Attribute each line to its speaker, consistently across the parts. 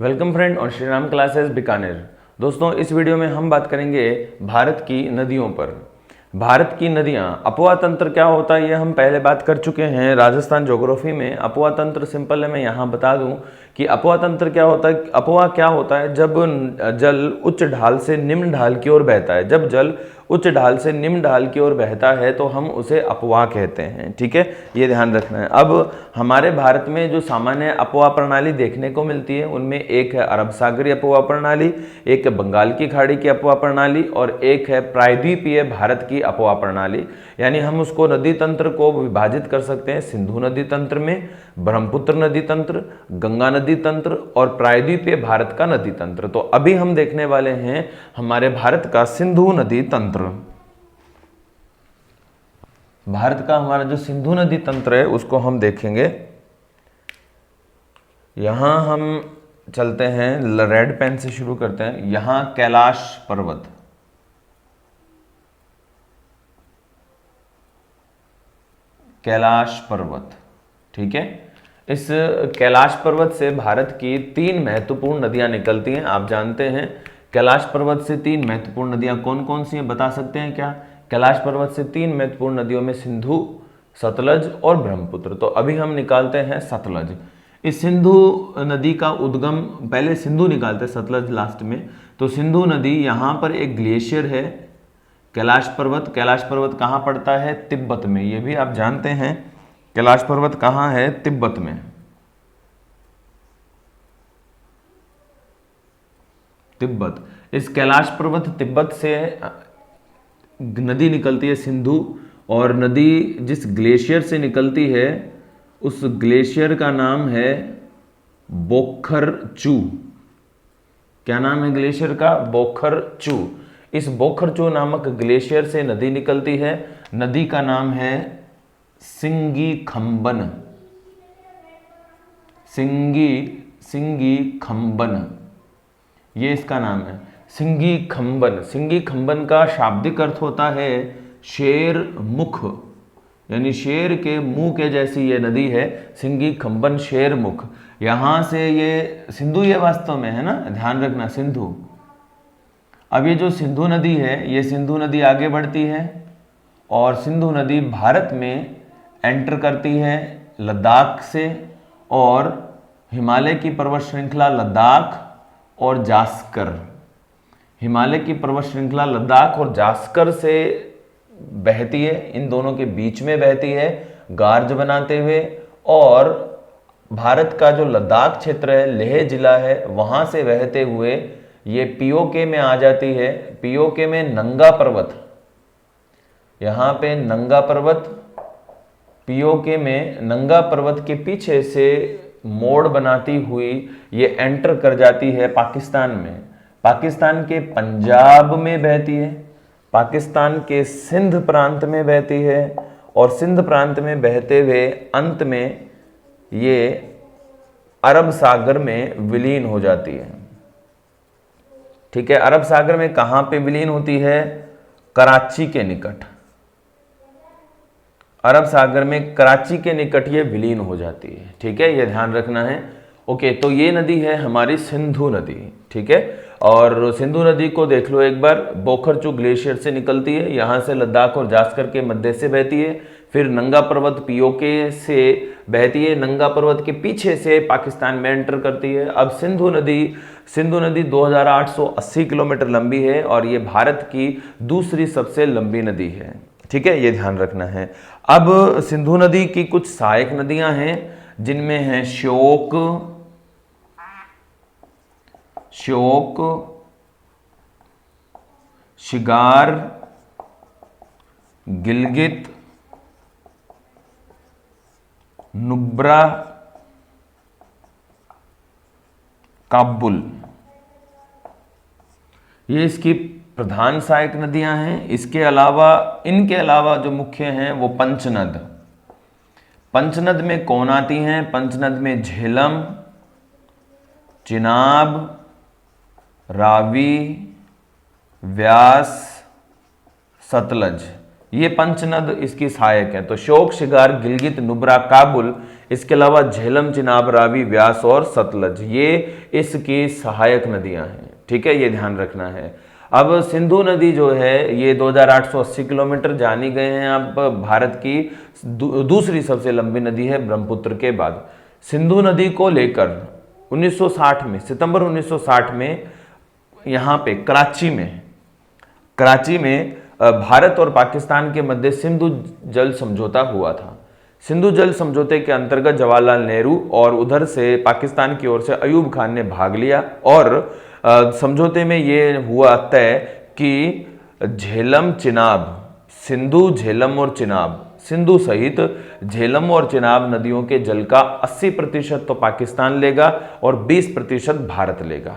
Speaker 1: Welcome friend और Shri Ram classes Bikaner. दोस्तों, इस वीडियो में हम बात करेंगे भारत की नदियों पर। भारत की नदियाँ, अपवा तंत्र क्या होता है ये हम पहले बात कर चुके हैं राजस्थान ज्योग्राफी में। अपवा तंत्र सिंपल है, मैं यहाँ बता दूं कि अपवा तंत्र क्या होता है। अपवा क्या होता है? जब जल उच्च ढाल से निम्न ढाल की ओर बहता है। जब जल उच्च ढाल से निम्न ढाल की ओर बहता है तो हम उसे अपवाह कहते हैं। ठीक है, ये ध्यान रखना है। अब हमारे भारत में जो सामान्य अपवाह प्रणाली देखने को मिलती है उनमें एक है अरब सागरीय अपवाह प्रणाली, एक है बंगाल की खाड़ी की अपवाह प्रणाली और एक है प्रायद्वीपीय भारत की अपवाह प्रणाली। यानी हम उसको नदी तंत्र को विभाजित कर सकते हैं सिंधु नदी तंत्र में, ब्रह्मपुत्र नदी तंत्र, गंगा नदी तंत्र और प्रायद्वीपीय भारत का नदी तंत्र। तो अभी हम देखने वाले हैं हमारे भारत का सिंधु नदी तंत्र। भारत का हमारा जो सिंधु नदी तंत्र है उसको हम देखेंगे। यहां हम चलते हैं, रेड पेन से शुरू करते हैं। यहां कैलाश पर्वत, कैलाश पर्वत, ठीक है। इस कैलाश पर्वत से भारत की 3 महत्वपूर्ण नदियां निकलती हैं। आप जानते हैं कैलाश पर्वत से 3 महत्वपूर्ण नदियां कौन कौन सी हैं, बता सकते हैं क्या? कैलाश पर्वत से 3 महत्वपूर्ण नदियों में सिंधु, सतलज और ब्रह्मपुत्र। तो अभी हम निकालते हैं सतलज। इस सिंधु नदी का उद्गम, पहले सिंधु निकालते हैं, सतलज लास्ट में। तो सिंधु नदी, यहां पर एक ग्लेशियर है कैलाश पर्वत। कैलाश पर्वत कहाँ पड़ता है? तिब्बत में। ये भी आप जानते हैं कैलाश पर्वत कहाँ है? तिब्बत में। तिब्बत, इस कैलाश पर्वत तिब्बत से नदी निकलती है सिंधु। और नदी जिस ग्लेशियर से निकलती है उस ग्लेशियर का नाम है बोखरचू। क्या नाम है ग्लेशियर का? बोखरचू। इस बोखरचू नामक ग्लेशियर से नदी निकलती है। नदी का नाम है सिंगी खंबन। सिंगी सिंगी खंबन, ये इसका नाम है, सिंगी खंबन। सिंगी खंबन का शाब्दिक अर्थ होता है शेर मुख, यानी शेर के मुंह के जैसी ये नदी है, सिंगी खंबन शेर मुख। यहां से ये सिंधु, ये वास्तव में है ना, ध्यान रखना सिंधु। अब ये जो सिंधु नदी है, ये सिंधु नदी आगे बढ़ती है और सिंधु नदी भारत में एंटर करती है लद्दाख से, और हिमालय की पर्वत श्रृंखला लद्दाख और जास्कर, हिमालय की पर्वत श्रृंखला लद्दाख और जास्कर से बहती है, इन दोनों के बीच में बहती है गार्ज बनाते हुए। और भारत का जो लद्दाख क्षेत्र है, लेह जिला है, वहां से बहते हुए ये पीओके में आ जाती है। पीओके में नंगा पर्वत, यहां पे नंगा पर्वत, पीओके में नंगा पर्वत के पीछे से मोड़ बनाती हुई ये एंटर कर जाती है पाकिस्तान में। पाकिस्तान के पंजाब में बहती है, पाकिस्तान के सिंध प्रांत में बहती है और सिंध प्रांत में बहते हुए अंत में ये अरब सागर में विलीन हो जाती है। ठीक है, अरब सागर में कहां पे विलीन होती है? कराची के निकट। अरब सागर में कराची के निकट ये विलीन हो जाती है। ठीक है, ये ध्यान रखना है। ओके, तो ये नदी है हमारी सिंधु नदी। ठीक है, और सिंधु नदी को देख लो एक बार, बोखरचू ग्लेशियर से निकलती है, यहाँ से लद्दाख और जास्कर के मध्य से बहती है, फिर नंगा पर्वत पीओके से बहती है, नंगा पर्वत के पीछे से पाकिस्तान में एंटर करती है। अब सिंधु नदी 2880 किलोमीटर लंबी है और ये भारत की दूसरी सबसे लंबी नदी है। ठीक है, ये ध्यान रखना है। अब सिंधु नदी की कुछ सहायक नदियां हैं जिनमें है श्योक, शिगार, गिलगित, नुब्रा, काबुल। ये इसकी प्रधान सहायक नदियां हैं। इनके अलावा जो मुख्य हैं वो पंचनद। पंचनद में कौन आती हैं? पंचनद में झेलम, चिनाब, रावी, व्यास, सतलज, ये पंचनद इसकी सहायक है। तो शोक, शिगार, गिलगित, नुब्रा, काबुल, इसके अलावा झेलम, चिनाब, रावी, व्यास और सतलज, ये इसकी सहायक नदियां हैं। ठीक है, ये ध्यान रखना है। अब सिंधु नदी जो है ये 2880 किलोमीटर, जानी गए हैं अब भारत की दूसरी सबसे लंबी नदी है ब्रह्मपुत्र के बाद। सिंधु नदी को लेकर 1960 में, सितंबर 1960 में यहाँ पे कराची में भारत और पाकिस्तान के मध्य सिंधु जल समझौता हुआ था। सिंधु जल समझौते के अंतर्गत जवाहरलाल नेहरू और उधर से पाकिस्तान की ओर से अयूब खान ने भाग लिया और समझौते में ये हुआ तय कि झेलम, चिनाब, सिंधु, झेलम और चिनाब, सिंधु सहित झेलम और चिनाब नदियों के जल का 80% तो पाकिस्तान लेगा और 20% भारत लेगा।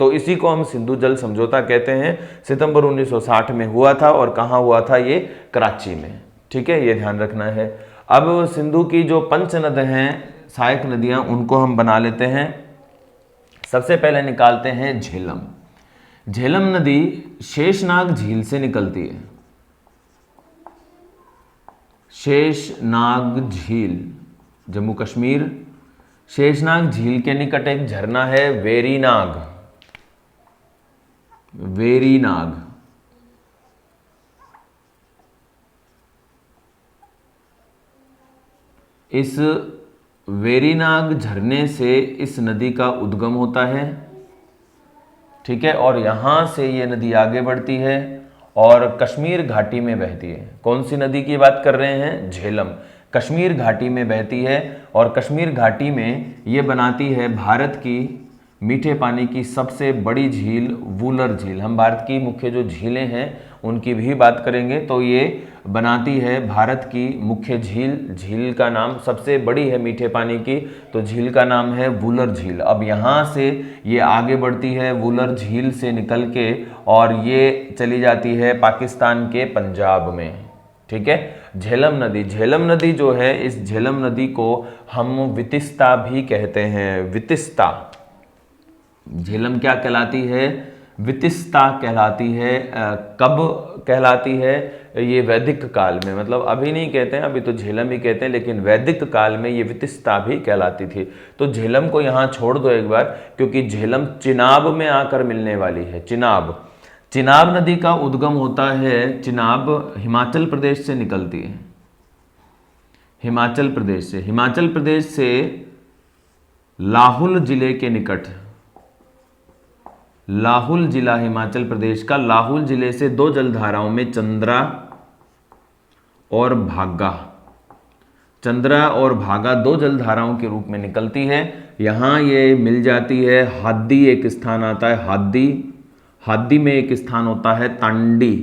Speaker 1: तो इसी को हम सिंधु जल समझौता कहते हैं। सितंबर 1960 में हुआ था और कहाँ हुआ था? ये कराची में। ठीक है, ये ध्यान रखना है। अब सिंधु की जो पंच नद हैं, सहायक नदियां, उनको हम बना लेते हैं। सबसे पहले निकालते हैं झेलम। झेलम नदी शेषनाग झील से निकलती है। शेषनाग झील, जम्मू कश्मीर। शेषनाग झील के निकट एक झरना है वेरीनाग। वेरीनाग इस वेरीनाग झरने से इस नदी का उद्गम होता है। ठीक है, और यहां से ये नदी आगे बढ़ती है और कश्मीर घाटी में बहती है। कौन सी नदी की बात कर रहे हैं? झेलम। कश्मीर घाटी में बहती है और कश्मीर घाटी में ये बनाती है भारत की मीठे पानी की सबसे बड़ी झील वूलर झील। हम भारत की मुख्य जो झीलें हैं उनकी भी बात करेंगे। तो ये बनाती है भारत की मुख्य झील। झील का नाम सबसे बड़ी है मीठे पानी की, तो झील का नाम है वूलर झील। अब यहाँ से ये आगे बढ़ती है वूलर झील से निकल के और ये चली जाती है पाकिस्तान के पंजाब में। ठीक है, झेलम नदी। झेलम नदी जो है, इस झेलम नदी को हम वितिस्ता भी कहते हैं। वितिस्ता, झेलम क्या कहलाती है? वितिस्ता कहलाती है। कब कहलाती है? ये वैदिक काल में, मतलब अभी नहीं कहते हैं, अभी तो झेलम ही कहते हैं, लेकिन वैदिक काल में ये वितिस्ता भी कहलाती थी। तो झेलम को यहाँ छोड़ दो एक बार, क्योंकि झेलम चिनाब में आकर मिलने वाली है। चिनाब, चिनाब नदी का उद्गम होता है। चिनाब हिमाचल प्रदेश से निकलती है। हिमाचल प्रदेश से, हिमाचल प्रदेश से लाहुल जिले के निकट, लाहुल जिला हिमाचल प्रदेश का, लाहुल जिले से दो जलधाराओं में चंद्रा और भागा, चंद्रा और भागा दो जलधाराओं के रूप में निकलती है। यहां ये मिल जाती है। हादी एक स्थान आता है, हादी। हादी में एक स्थान होता है तांडी।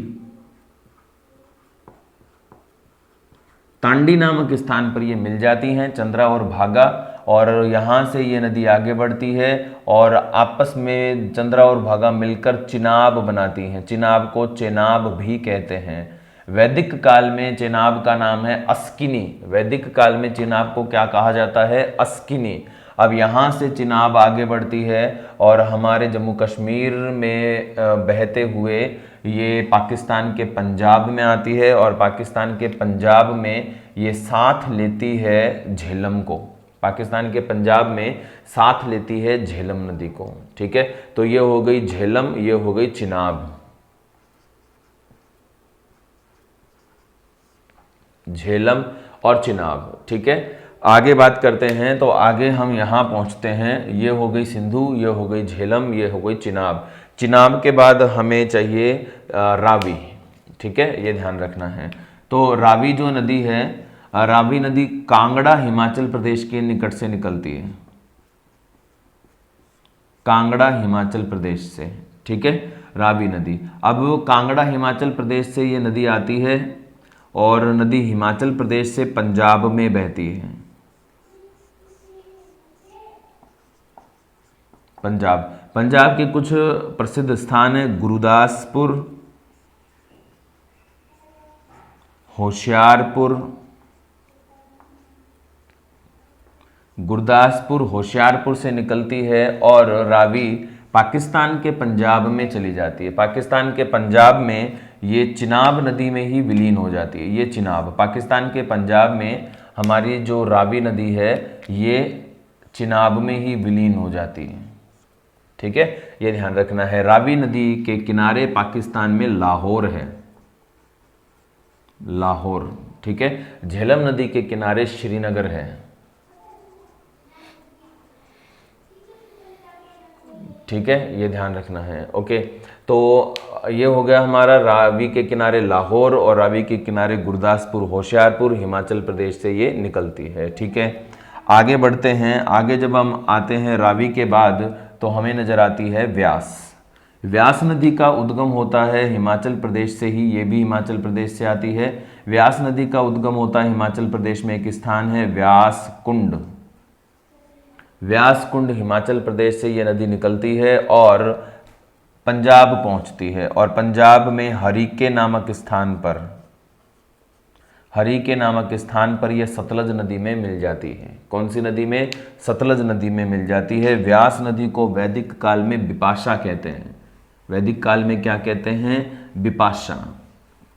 Speaker 1: तांडी नामक स्थान पर ये मिल जाती हैं चंद्रा और भागा, और यहाँ से ये नदी आगे बढ़ती है और आपस में चंद्रा और भागा मिलकर चिनाब बनाती हैं। चिनाब को चेनाब भी कहते हैं। वैदिक काल में चेनाब का नाम है अस्किनी। वैदिक काल में चिनाब को क्या कहा जाता है? अस्किनी। अब यहाँ से चिनाब आगे बढ़ती है और हमारे जम्मू कश्मीर में बहते हुए ये पाकिस्तान के पंजाब में आती है और पाकिस्तान के पंजाब में ये साथ लेती है झेलम को। पाकिस्तान के पंजाब में साथ लेती है झेलम नदी को। ठीक है, तो ये हो गई झेलम, ये हो गई चिनाब। झेलम और चिनाब। ठीक है, आगे बात करते हैं। तो आगे हम यहाँ पहुँचते हैं। ये हो गई सिंधु, ये हो गई झेलम, ये हो गई चिनाब। चिनाब के बाद हमें चाहिए रावी। ठीक है, ये ध्यान रखना है। तो रावी जो नदी है, रावी नदी कांगड़ा हिमाचल प्रदेश के निकट से निकलती है। कांगड़ा हिमाचल प्रदेश से। ठीक है, रावी नदी। अब कांगड़ा हिमाचल प्रदेश से ये नदी आती है और नदी हिमाचल प्रदेश से पंजाब में बहती है। पंजाब, पंजाब के कुछ प्रसिद्ध स्थान है गुरदासपुर, होशियारपुर। गुरदासपुर होशियारपुर से निकलती है और रावी पाकिस्तान के पंजाब में चली जाती है। पाकिस्तान के पंजाब में ये चिनाब नदी में ही विलीन हो जाती है। ये चिनाब, पाकिस्तान के पंजाब में हमारी जो रावी नदी है ये चिनाब में ही विलीन हो जाती है। ठीक है, ये ध्यान रखना है। रावी नदी के किनारे पाकिस्तान में लाहौर है, लाहौर। ठीक है, झेलम नदी के किनारे श्रीनगर है। ठीक है, ये ध्यान रखना है। ओके, तो ये हो गया हमारा रावी के किनारे लाहौर और रावी के किनारे गुरदासपुर, होशियारपुर, हिमाचल प्रदेश से ये निकलती है। ठीक है, आगे बढ़ते हैं। आगे जब हम आते हैं रावी के बाद तो हमें नजर आती है व्यास। व्यास नदी का उद्गम होता है हिमाचल प्रदेश से ही, ये भी हिमाचल प्रदेश से आती है। व्यास नदी का उद्गम होता है हिमाचल प्रदेश में, एक स्थान है व्यास कुंड। व्यास कुंड हिमाचल प्रदेश से ये नदी निकलती है और पंजाब पहुंचती है, और पंजाब में हरीके नामक स्थान पर, हरीके नामक स्थान पर यह सतलज नदी में मिल जाती है। कौन सी नदी में? सतलज नदी में मिल जाती है। व्यास नदी को वैदिक काल में विपाशा कहते हैं। वैदिक काल में क्या कहते हैं? विपाशा।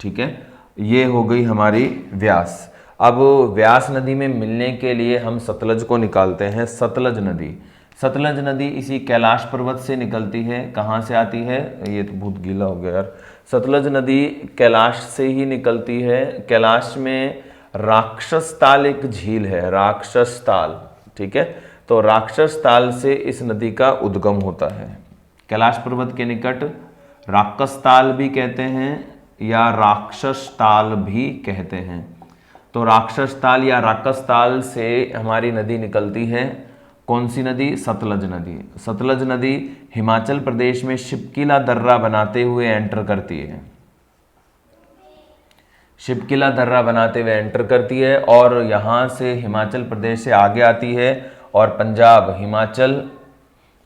Speaker 1: ठीक है, ये हो गई हमारी व्यास। अब व्यास नदी में मिलने के लिए हम सतलज को निकालते हैं। सतलज नदी, सतलज नदी इसी कैलाश पर्वत से निकलती है। कहाँ से आती है? ये तो बहुत गीला हो गया यार। सतलज नदी कैलाश से ही निकलती है। कैलाश में राक्षस ताल एक झील है, राक्षस ताल। ठीक है, तो राक्षस ताल से इस नदी का उद्गम होता है। कैलाश पर्वत के निकट राक्षस ताल भी कहते हैं या राक्षस ताल भी कहते हैं। तो राक्षस ताल या राक्षस ताल से हमारी नदी निकलती है। कौन सी नदी? सतलज नदी। सतलज नदी हिमाचल प्रदेश में शिपकिला दर्रा बनाते हुए एंटर करती है। शिपकिला दर्रा बनाते हुए एंटर करती है और यहाँ से हिमाचल प्रदेश से आगे आती है और पंजाब,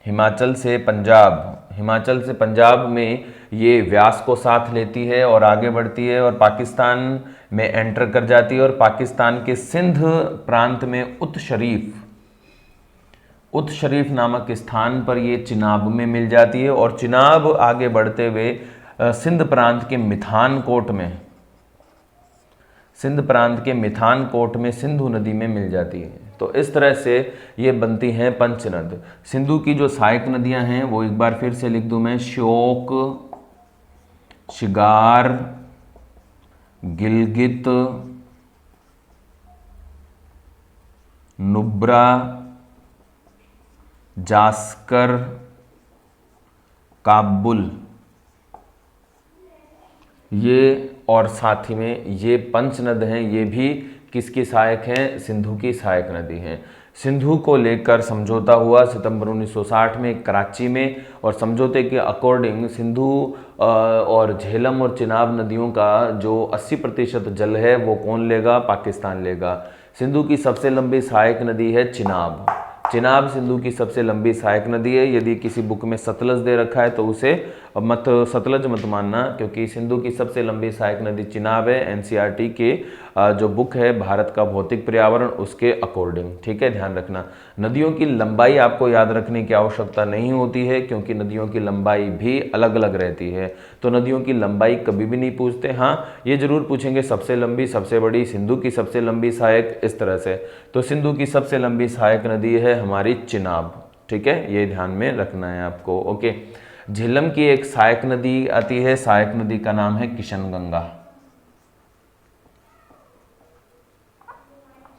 Speaker 1: हिमाचल से पंजाब में ये व्यास को साथ लेती है और आगे बढ़ती है और पाकिस्तान में एंटर कर जाती है और पाकिस्तान के सिंध प्रांत में उत शरीफ नामक स्थान पर ये चिनाब में मिल जाती है और चिनाब आगे बढ़ते हुए सिंध प्रांत के मिठानकोट में सिंधु नदी में मिल जाती है। तो इस तरह से ये बनती हैं पंचनद। सिंधु की जो सहायक नदियां हैं वो एक बार फिर से लिख दूं मैं, श्योक, शिगार, गिलगित, नुब्रा, जास्कर, काबुल, ये और साथ ही में ये पंचनद हैं। ये भी किसकी सहायक हैं? सिंधु की सहायक नदी हैं। सिंधु को लेकर समझौता हुआ सितंबर 1960 में कराची में, और समझौते के अकॉर्डिंग सिंधु और झेलम और चिनाब नदियों का जो 80% जल है वो कौन लेगा? पाकिस्तान लेगा। सिंधु की सबसे लंबी सहायक नदी है चिनाब। चिनाब सिंधु की सबसे लंबी सहायक नदी है। यदि किसी बुक में सतलज दे रखा है तो उसे सतलज मत मानना, क्योंकि सिंधु की सबसे लंबी सहायक नदी चिनाब है, एनसीईआरटी के जो बुक है भारत का भौतिक पर्यावरण उसके अकॉर्डिंग। ठीक है, ध्यान रखना। नदियों की लंबाई आपको याद रखने की आवश्यकता नहीं होती है, क्योंकि नदियों की लंबाई भी अलग अलग रहती है। तो नदियों की लंबाई कभी भी नहीं पूछते। हाँ, ये जरूर पूछेंगे सबसे लंबी, सबसे बड़ी, सिंधु की सबसे लंबी सहायक, इस तरह से। तो सिंधु की सबसे लंबी सहायक नदी है हमारी चिनाब। ठीक है, ये ध्यान में रखना है आपको। ओके, झेलम की एक सहायक नदी आती है। सहायक नदी का नाम है किशनगंगा।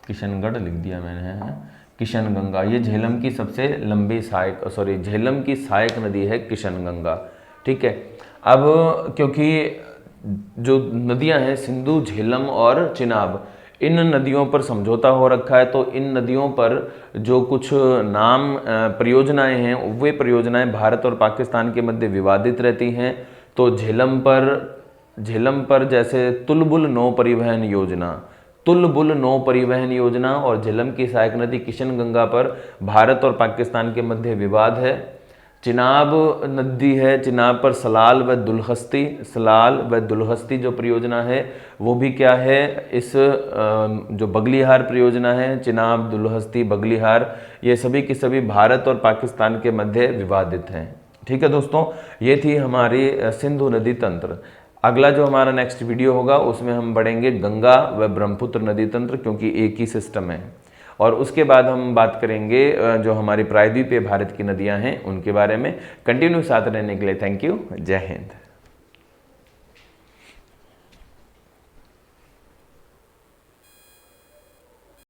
Speaker 1: किशनगढ़ लिख दिया मैंने, किशनगंगा। ये झेलम की सबसे लंबी झेलम की सहायक नदी है किशनगंगा। ठीक है, अब क्योंकि जो नदियां हैं सिंधु, झेलम और चिनाब, इन नदियों पर समझौता हो रखा है, तो इन नदियों पर जो कुछ नाम परियोजनाएं हैं वे परियोजनाएं भारत और पाकिस्तान के मध्य विवादित रहती हैं। तो झेलम पर जैसे तुलबुल नौ परिवहन योजना और झेलम की सहायक नदी किशनगंगा पर भारत और पाकिस्तान के मध्य विवाद है। चिनाब नदी है, चिनाब पर सलाल व दुल्हस्ती जो परियोजना है वो भी क्या है, इस जो बगलिहार परियोजना है, चिनाब, दुल्हस्ती, बगलिहार, ये सभी की सभी भारत और पाकिस्तान के मध्य विवादित हैं। ठीक है दोस्तों, ये थी हमारी सिंधु नदी तंत्र। अगला जो हमारा नेक्स्ट वीडियो होगा उसमें हम बढ़ेंगे गंगा व ब्रह्मपुत्र नदी तंत्र, क्योंकि एक ही सिस्टम है। और उसके बाद हम बात करेंगे जो हमारी प्रायद्वीपीय भारत की नदियां हैं उनके बारे में। कंटिन्यू साथ रहने के लिए थैंक यू। जय हिंद।